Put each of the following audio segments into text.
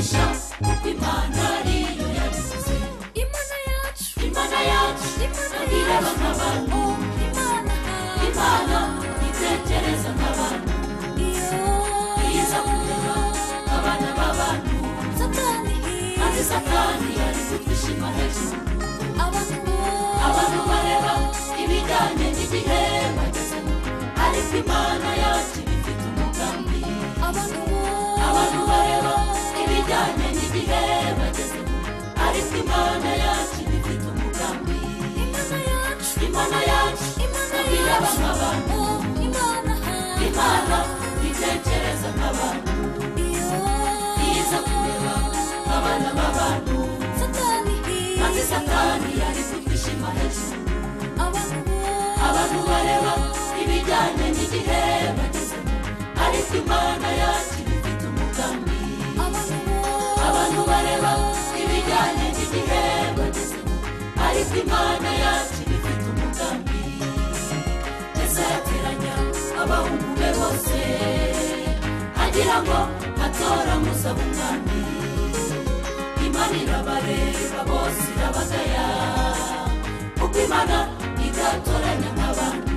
umugisha kuko Imana ariyo yabivuze. Imana yacu ireba nk'abantu, Imana itekereza nk'abantu, iza kureba abana b'abantu, maze Satani yari gutwishima hejuru. Abantu bareba ibijyanye n'igihe bagezemo, ariko Imana yacu ifite umugambi. Abantu bareba ibijyanye n'igihe bagezemo, ariko Imana yacu ifite umugambi. Imana yacu ireba nk'abantu, Imana itekereza nk'abantu, iza kureba abana b'abantu, maze Satani yari gutwishima hejuru. Abantu bareba ibijyanye n'igihe bagezemo, ariko Imana yacu ifite umugambi. Abantu bareba ibijyanye n'igihe bagezemo, ariko Imana yacu ifite umugambi. Yesu yateranya abahungu be bose, agira ngo atora musaba umwami. Imana irabareba bose irabagaya, kuko Imana igatoranya nk'abantu.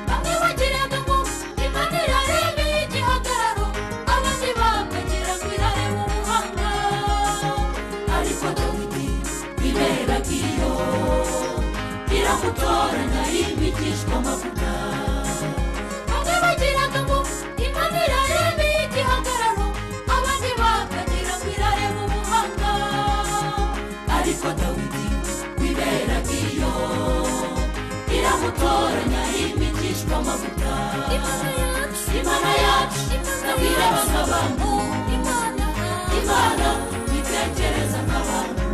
Bamwe bagiraga ngo Imana irareba igihagararo, abandi bakagira ngo irareba ubuhanga, ariko Dawidi wiberaga iyo iramutoranya yimikishwa amavuta. Bamwe bagiraga ngo Imana irareba igihagararo, abandi bakagira ngo irareba ubuhanga, ariko Dawidi wiberaga iyo iramutoranya yimikishwa amavuta. Imana yacu ntabwo ireba nk'abantu, Imana itekereza nk'abantu.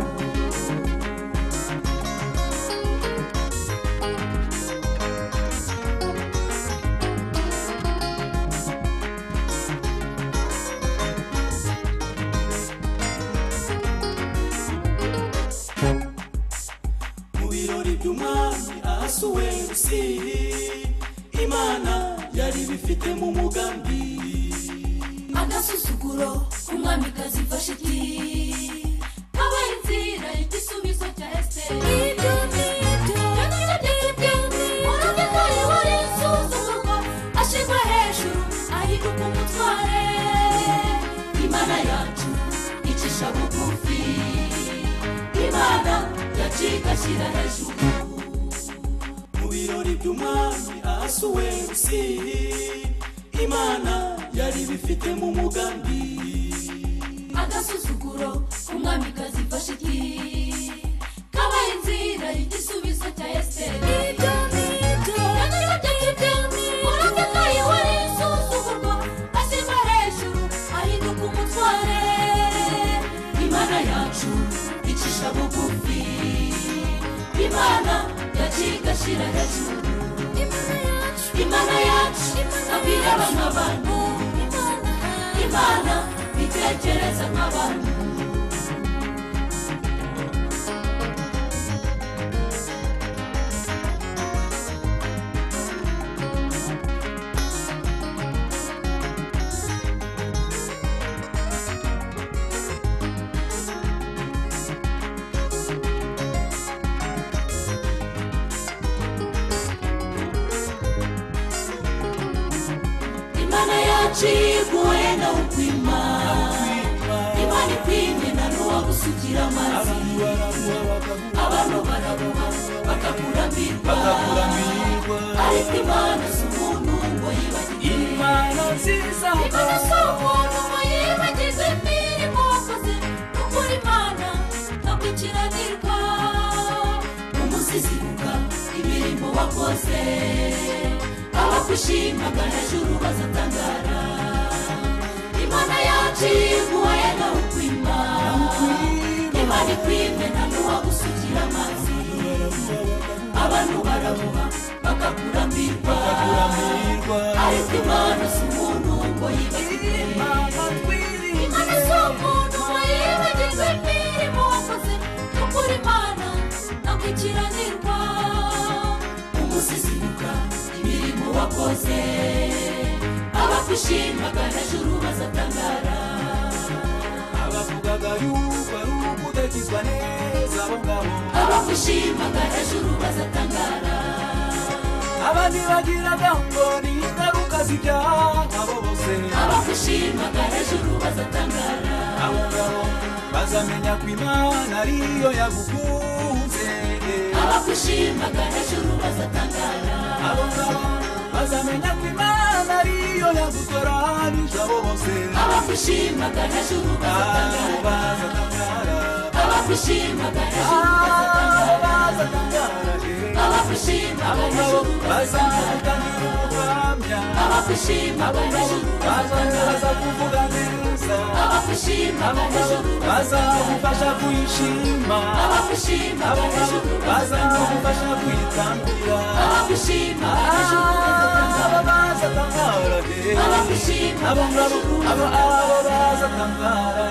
Imana yari bifite mu mugambi. Agasuzuguro k'umwamikazi Vashiti kabaye inzira y'igisubizo cya Esiteri. Moridekayi wari insuzugurwa ashyirwa hejuru ahinduka umutware. Imana yacu icisha bugufi, Imana yacu igashyira hejuru. Ibirori by'umwami Ahasuwerusi, Imana yari bifite mu mugambi. Agasuzuguro k'umwamikazi Vashiti kabaye inzira y'igisubizo cya Esiteri. Moridekayi wari insuzugurwa ashyirwa hejuru ahinduka umutware. Imana yacu icisha bugufi, Imana yacu igashyira hejuru. Imana yacu ntabwo ireba nk'abantu, Imana itekereza nk'abantu. Imana yacu iguye na ukwima, Imana ikwimye na n'uwagusukira amazi. Abantu bararuha bakakurambirwa, ariko Imana si umuntu ngo yibagirwe. Imana nziza, Imana si umuntu ngo yibagirwe imirimo wakoze, n'ukuri Imana ntabwo ikiranirwa. Umuzizibuka imirimo wakoze, abakwishimaga hejuru bazatangara. Imana yacu iguye na ukwima, Imana ikwimye na n'uwagusukira amazi. Abantu bararuha bakakurambirwa, ariko Imana si umuntu ngo yibagirwe. Imana si umuntu ngo yibagirwe imirimo wakoze, n'ukuri Imana ntabwo ikiranirwa. Umuzizibuka imirimo wakoze, abakwishimaga hejuru bazatangara. ngabo abakwishimaga hejuru bazatangara abandi bagiraga ngo ni ingaruka z'ibyaha abo bose abakwishimaga hejuru bazatangara abo ngabo bazamenya ko Imana ariyo yagukunze abakwishimaga hejuru bazatangara abo ngabo bazamenya ko Imana ariyo yagutoranije abo bose abakwishimaga hejuru bazatangara abakwishimaga hejuru bazatangara abakwishimaga hejuru bazatangira ubuhamya abakwishimaga hejuru bazaza kuvuga neza abakwishimaga hejuru bazagufasha kwishima abakwishimaga hejuru bazagufasha kwitambira abakwishimaga hejuru bazatangara abakwishimaga hejuru abo bazatangara